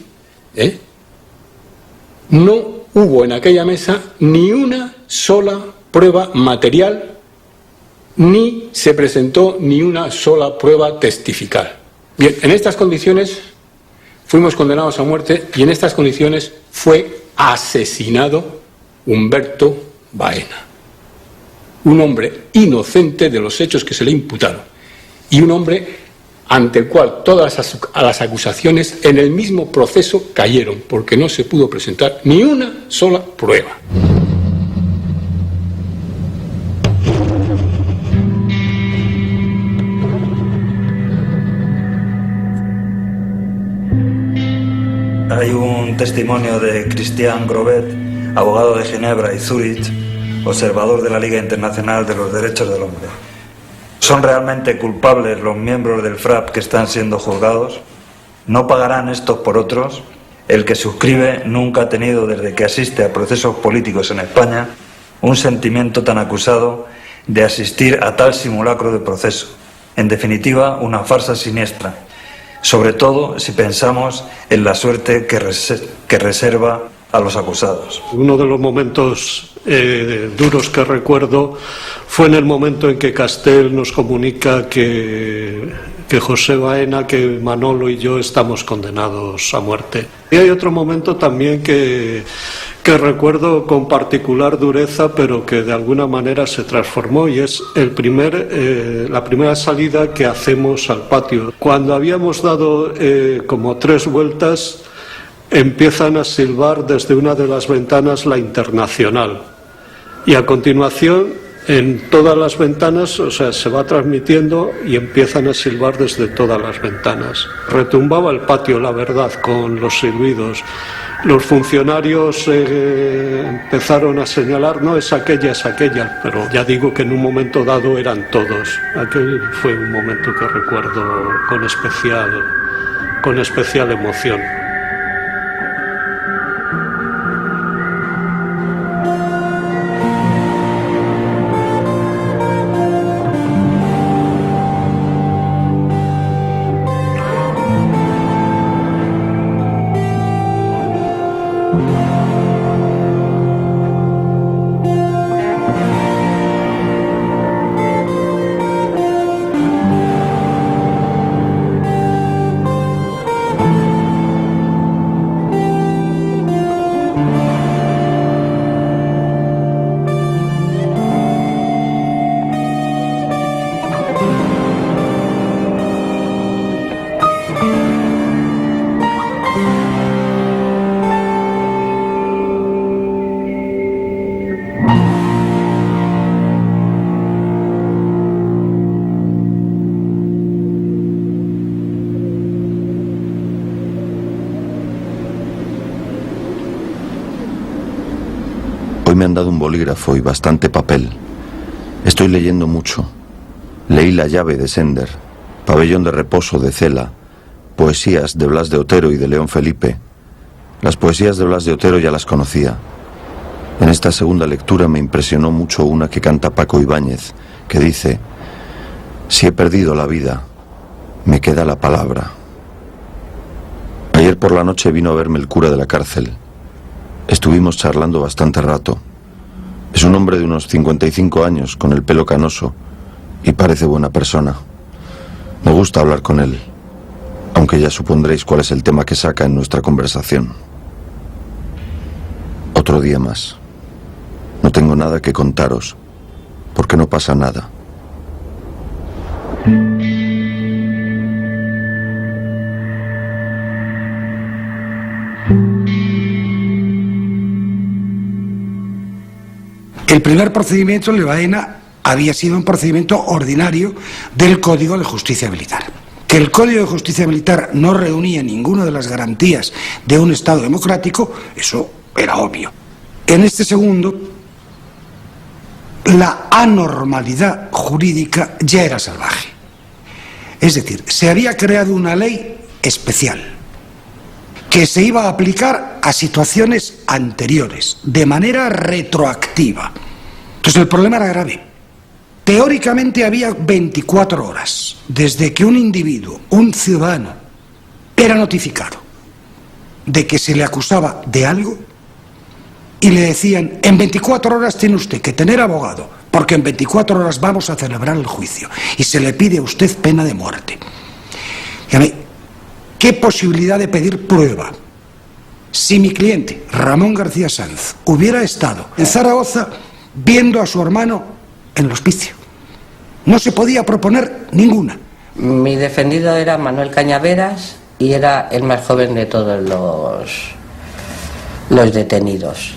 no hubo en aquella mesa ni una sola prueba material, ni se presentó ni una sola prueba testifical. Bien, en estas condiciones fuimos condenados a muerte y en estas condiciones fue asesinado Humberto Baena, un hombre inocente de los hechos que se le imputaron y un hombre ante el cual todas las acusaciones en el mismo proceso cayeron, porque no se pudo presentar ni una sola prueba. Hay un testimonio de Christian Grobet, abogado de Ginebra y Zúrich, observador de la Liga Internacional de los Derechos del Hombre. ¿Son realmente culpables los miembros del FRAP que están siendo juzgados? ¿No pagarán estos por otros? El que suscribe nunca ha tenido, desde que asiste a procesos políticos en España, un sentimiento tan acusado de asistir a tal simulacro de proceso. En definitiva, una farsa siniestra, sobre todo si pensamos en la suerte que reserva a los acusados. Uno de los momentos duros que recuerdo fue en el momento en que Castel nos comunica que José Baena, que Manolo y yo estamos condenados a muerte. Y hay otro momento también que recuerdo con particular dureza, pero que de alguna manera se transformó, y es la primera salida que hacemos al patio. Cuando habíamos dado como 3 vueltas, empiezan a silbar desde una de las ventanas la Internacional, y a continuación en todas las ventanas, o sea, se va transmitiendo y empiezan a silbar desde todas las ventanas. Retumbaba el patio, la verdad, con los silbidos. Los funcionarios empezaron a señalar, no, es aquella, pero ya digo que en un momento dado eran todos. Aquel fue un momento que recuerdo con especial emoción. me han dado un bolígrafo y bastante papel. Estoy leyendo mucho. Leí La llave de Sender, Pabellón de reposo de Cela, poesías de Blas de Otero y de León Felipe. Las poesías de Blas de Otero ya las conocía. En esta segunda lectura me impresionó mucho una que canta Paco Ibáñez, que dice: si he perdido la vida, me queda la palabra. Ayer por la noche vino a verme el cura de la cárcel. Estuvimos charlando bastante rato. Es un hombre de unos 55 años, con el pelo canoso, y parece buena persona. Me gusta hablar con él, aunque ya supondréis cuál es el tema que saca en nuestra conversación. Otro día más. No tengo nada que contaros, porque no pasa nada. El primer procedimiento en Lebaena había sido un procedimiento ordinario del Código de Justicia Militar. Que el Código de Justicia Militar no reunía ninguna de las garantías de un Estado democrático, eso era obvio. En este segundo, la anormalidad jurídica ya era salvaje. Es decir, se había creado una ley especial que se iba a aplicar a situaciones anteriores, de manera retroactiva. Entonces el problema era grave. Teóricamente había 24 horas desde que un individuo, un ciudadano, era notificado de que se le acusaba de algo y le decían: en 24 horas tiene usted que tener abogado, porque en 24 horas vamos a celebrar el juicio y se le pide a usted pena de muerte. Dígame, ¿qué posibilidad de pedir prueba? Si mi cliente, Ramón García Sanz, hubiera estado en Zaragoza viendo a su hermano en el hospicio, no se podía proponer ninguna. Mi defendido era Manuel Cañaveras y era el más joven de todos los detenidos.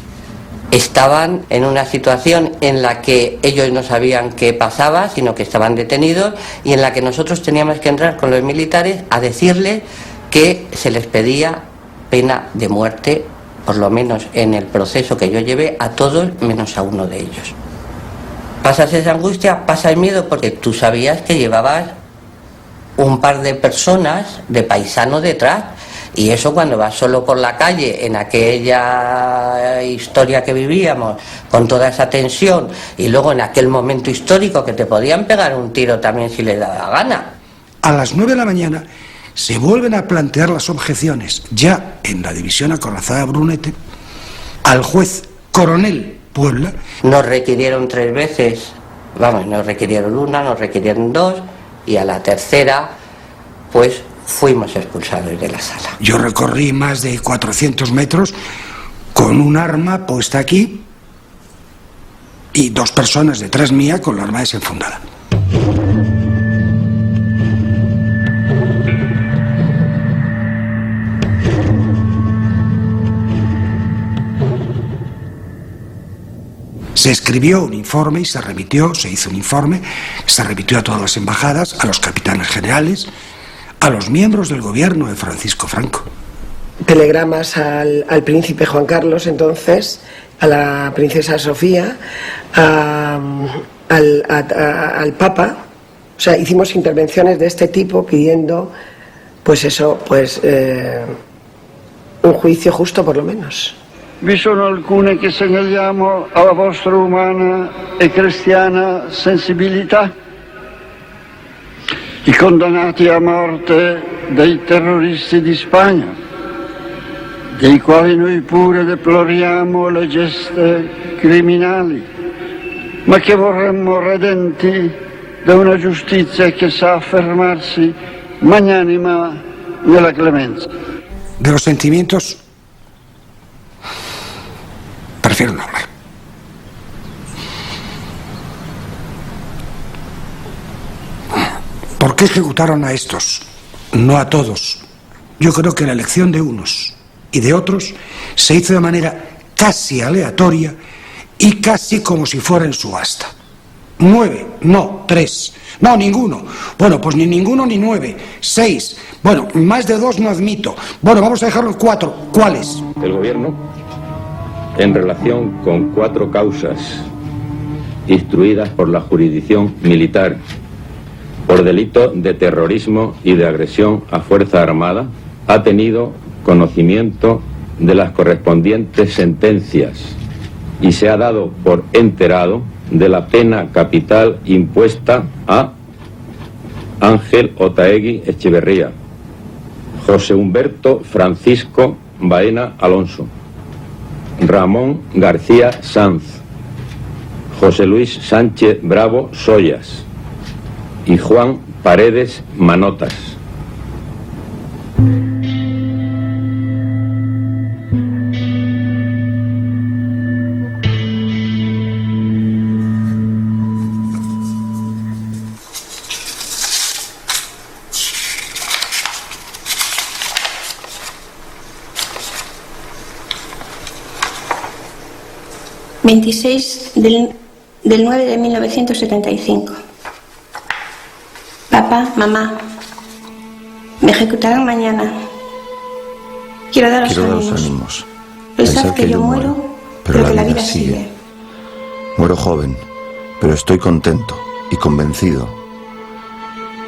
Estaban en una situación en la que ellos no sabían qué pasaba, sino que estaban detenidos, y en la que nosotros teníamos que entrar con los militares a decirles que se les pedía pena de muerte, por lo menos en el proceso que yo llevé, a todos menos a uno de ellos. Pasas esa angustia, pasa el miedo, porque tú sabías que llevabas un par de personas, de paisanos detrás, y eso cuando vas solo por la calle, en aquella historia que vivíamos, con toda esa tensión, y luego en aquel momento histórico que te podían pegar un tiro también si les daba gana. A las 9 de la mañana se vuelven a plantear las objeciones, ya en la división acorazada Brunete, al juez Coronel Puebla. Nos requirieron 3 veces, nos requirieron una, nos requirieron 2, y a la tercera, pues fuimos expulsados de la sala. Yo recorrí más de 400 metros con un arma puesta aquí y 2 personas detrás mía con la arma desenfundada. Se escribió un informe y se hizo un informe, se remitió a todas las embajadas, a los capitanes generales, a los miembros del gobierno de Francisco Franco. Telegramas al príncipe Juan Carlos, entonces, a la princesa Sofía, al Papa. O sea, hicimos intervenciones de este tipo pidiendo, un juicio justo por lo menos. Vi sono alcune che segnaliamo alla vostra umana e cristiana sensibilità. I condannati a morte dei terroristi di Spagna, dei quali noi pure deploriamo le geste criminali, ma che vorremmo redenti da una giustizia che sa affermarsi magnanima nella clemenza. De los sentimientos prefiero no hablar. ¿Por qué ejecutaron a estos? No a todos. Yo creo que la elección de unos y de otros se hizo de manera casi aleatoria y casi como si fuera en subasta. 9, no, 3, no, ninguno. Bueno, pues ni ninguno ni 9, 6. Bueno, más de 2 no admito. Bueno, vamos a dejarlo en 4. ¿Cuáles? El gobierno en relación con 4 causas instruidas por la jurisdicción militar por delito de terrorismo y de agresión a fuerza armada, ha tenido conocimiento de las correspondientes sentencias y se ha dado por enterado de la pena capital impuesta a Ángel Otaegui Echeverría, José Humberto Francisco Baena Alonso, Ramón García Sanz, José Luis Sánchez Bravo Soyas y Juan Paredes Manotas. ...26 del 9 de 1975. Papá, mamá, me ejecutarán mañana. Quiero daros ánimos. Pensad que yo muero, pero que la vida sigue. Muero joven, pero estoy contento y convencido.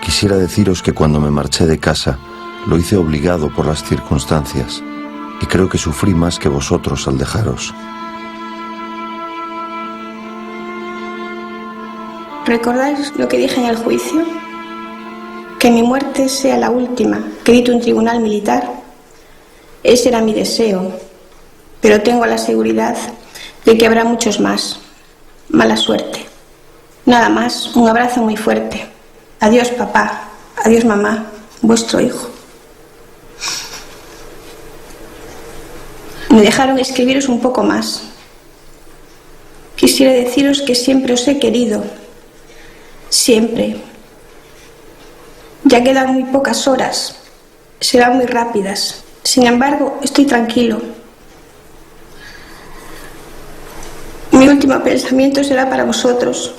Quisiera deciros que cuando me marché de casa, lo hice obligado por las circunstancias, y creo que sufrí más que vosotros al dejaros. ¿Recordáis lo que dije en el juicio? Que mi muerte sea la última que dicte un tribunal militar. Ese era mi deseo, pero tengo la seguridad de que habrá muchos más. Mala suerte. Nada más, un abrazo muy fuerte. Adiós, papá. Adiós, mamá. Vuestro hijo. Me dejaron escribiros un poco más. Quisiera deciros que siempre os he querido. Siempre. Ya quedan muy pocas horas. Serán muy rápidas. Sin embargo, estoy tranquilo. Mi último pensamiento será para vosotros.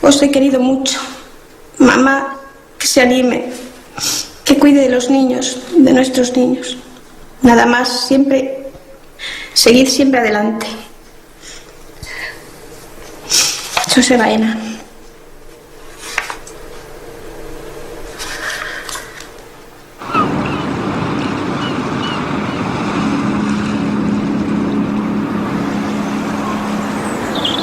Os he querido mucho. Mamá, que se anime, que cuide de los niños, de nuestros niños. Nada más, siempre, seguid siempre adelante. José Baena.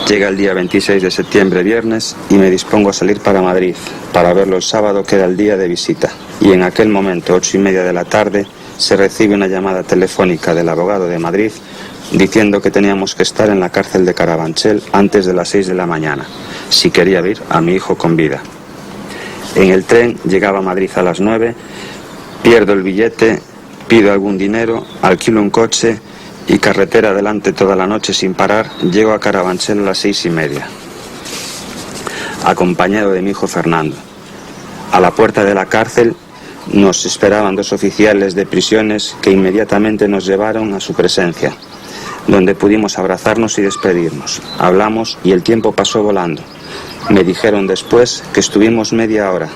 Llega el día 26 de septiembre, viernes, y me dispongo a salir para Madrid, para verlo el sábado, que era el día de visita. Y en aquel momento, 8:30 de la tarde, se recibe una llamada telefónica del abogado de Madrid diciendo que teníamos que estar en la cárcel de Carabanchel antes de las 6 de la mañana, si quería ver a mi hijo con vida. En el tren llegaba a Madrid a las 9, pierdo el billete, pido algún dinero, alquilo un coche y carretera adelante toda la noche sin parar, llego a Carabanchel a las 6:30, acompañado de mi hijo Fernando. A la puerta de la cárcel nos esperaban 2 oficiales de prisiones que inmediatamente nos llevaron a su presencia, donde pudimos abrazarnos y despedirnos. Hablamos y el tiempo pasó volando. Me dijeron después que estuvimos media hora.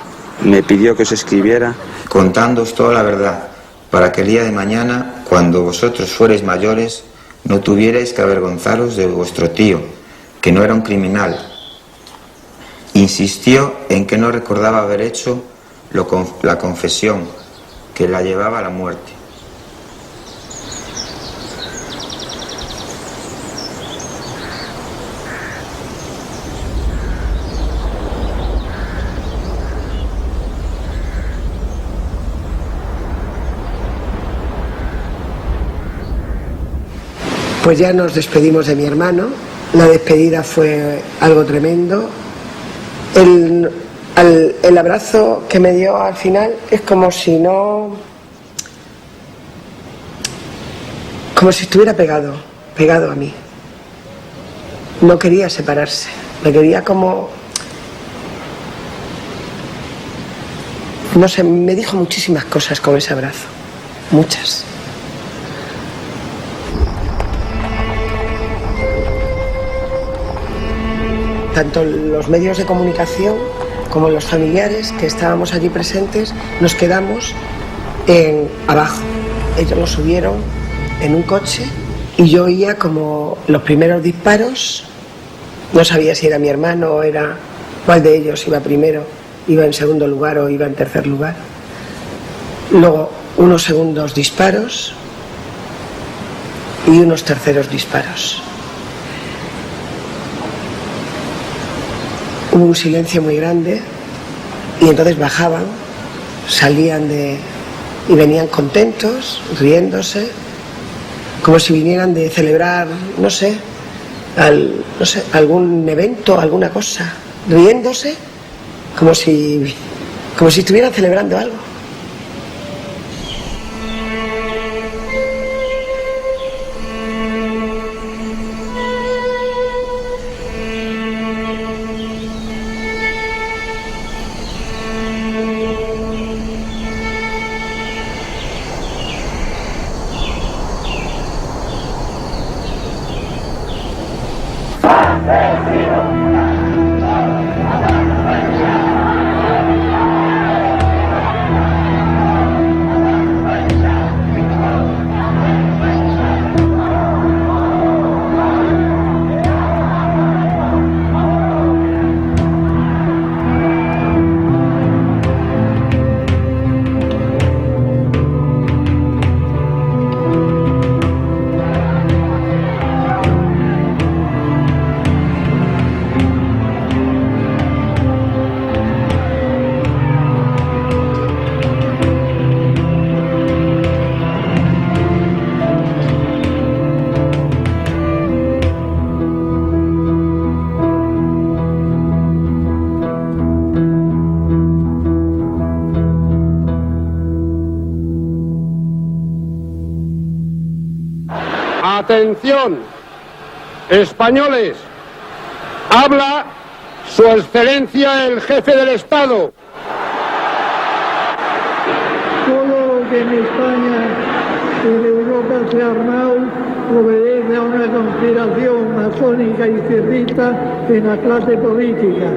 Me pidió que os escribiera contándoos toda la verdad, para que el día de mañana, cuando vosotros fuereis mayores, no tuvierais que avergonzaros de vuestro tío, que no era un criminal. Insistió en que no recordaba haber hecho la confesión, que la llevaba a la muerte. Pues ya nos despedimos de mi hermano. La despedida fue algo tremendo. El abrazo que me dio al final es como si estuviera pegado a mí. No quería separarse, me quería como... No sé, me dijo muchísimas cosas con ese abrazo, muchas. Tanto los medios de comunicación como los familiares que estábamos allí presentes nos quedamos abajo. Ellos lo subieron en un coche y yo oía como los primeros disparos, no sabía si era mi hermano o era cuál de ellos iba primero, iba en segundo lugar o iba en tercer lugar. Luego unos segundos disparos y unos terceros disparos. Hubo un silencio muy grande y entonces bajaban, salían y venían contentos, riéndose, como si vinieran de celebrar, no sé, algún evento, alguna cosa, riéndose, como si estuvieran celebrando algo. Atención, españoles, habla Su Excelencia el Jefe del Estado. Todo lo que en España y en Europa se ha armado obedece a una conspiración masónica y cerdista en la clase política,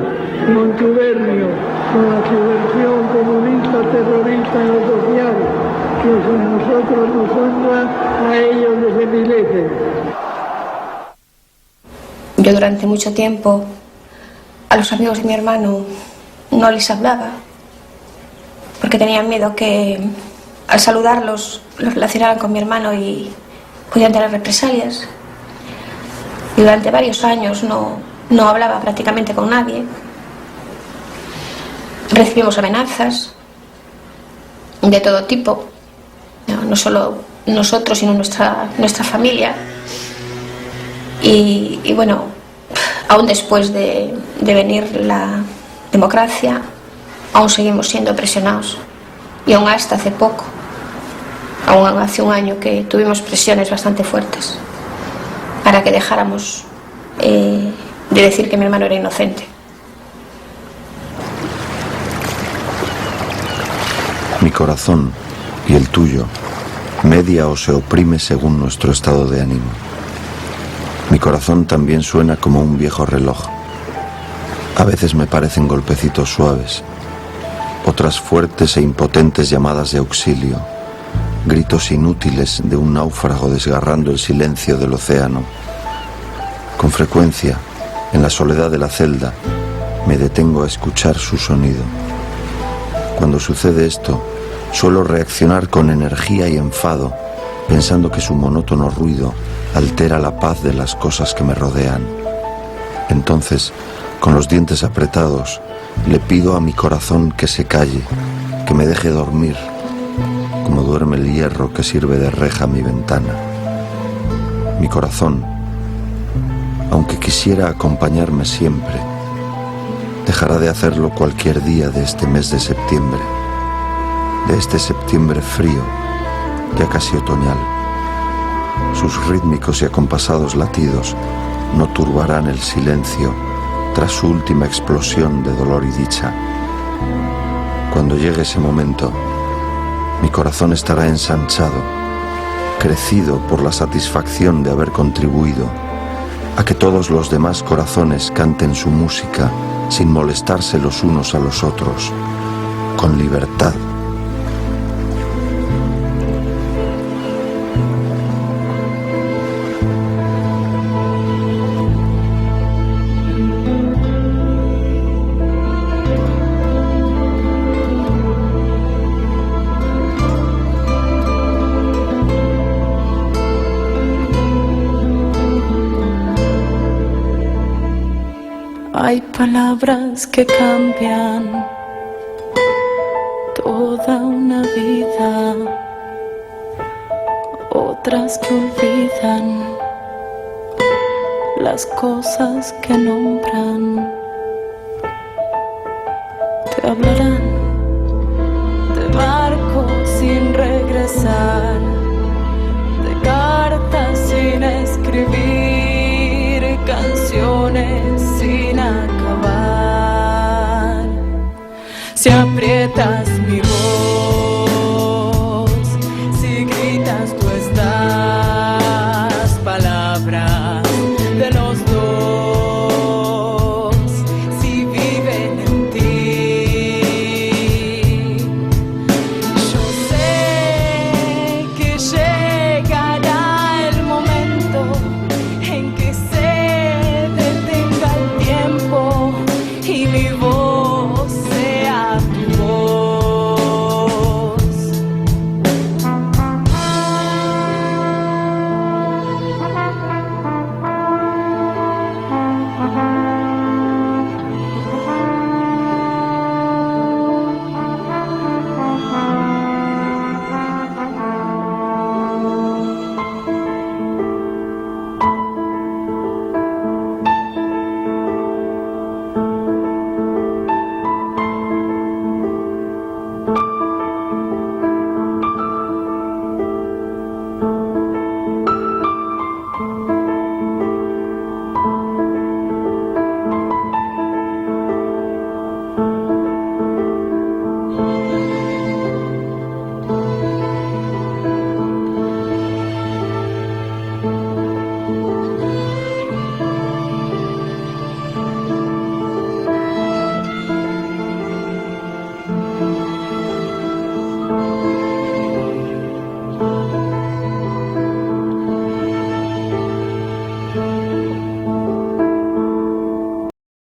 contubernio con la subversión comunista terrorista en lo social, que si a nosotros nos honra, a ellos les envilece. Yo durante mucho tiempo a los amigos de mi hermano no les hablaba, porque tenían miedo que al saludarlos los relacionaran con mi hermano y podían tener represalias. Y durante varios años no hablaba prácticamente con nadie. Recibimos amenazas de todo tipo, no solo nosotros, sino nuestra familia. Y bueno, aún después de venir la democracia, aún seguimos siendo presionados. Y aún hasta hace poco, aún hace un año, que tuvimos presiones bastante fuertes para que dejáramos de decir que mi hermano era inocente. Mi corazón y el tuyo media o se oprime según nuestro estado de ánimo. Mi corazón también suena como un viejo reloj. A veces me parecen golpecitos suaves, otras fuertes e impotentes llamadas de auxilio, gritos inútiles de un náufrago desgarrando el silencio del océano. Con frecuencia, en la soledad de la celda, me detengo a escuchar su sonido. Cuando sucede esto, suelo reaccionar con energía y enfado, pensando que su monótono ruido altera la paz de las cosas que me rodean. Entonces, con los dientes apretados, le pido a mi corazón que se calle, que me deje dormir, como duerme el hierro que sirve de reja a mi ventana. Mi corazón, aunque quisiera acompañarme siempre, dejará de hacerlo cualquier día de este mes de septiembre, de este septiembre frío, ya casi otoñal. Sus rítmicos y acompasados latidos no turbarán el silencio tras su última explosión de dolor y dicha. Cuando llegue ese momento, mi corazón estará ensanchado, crecido por la satisfacción de haber contribuido a que todos los demás corazones canten su música sin molestarse los unos a los otros, con libertad. palabras que cambian toda una vida, otras que olvidan las cosas que nombran. Te hablarán de barcos sin regresar, de cartas sin escribir, canciones sin acabar. Si aprietas mi voz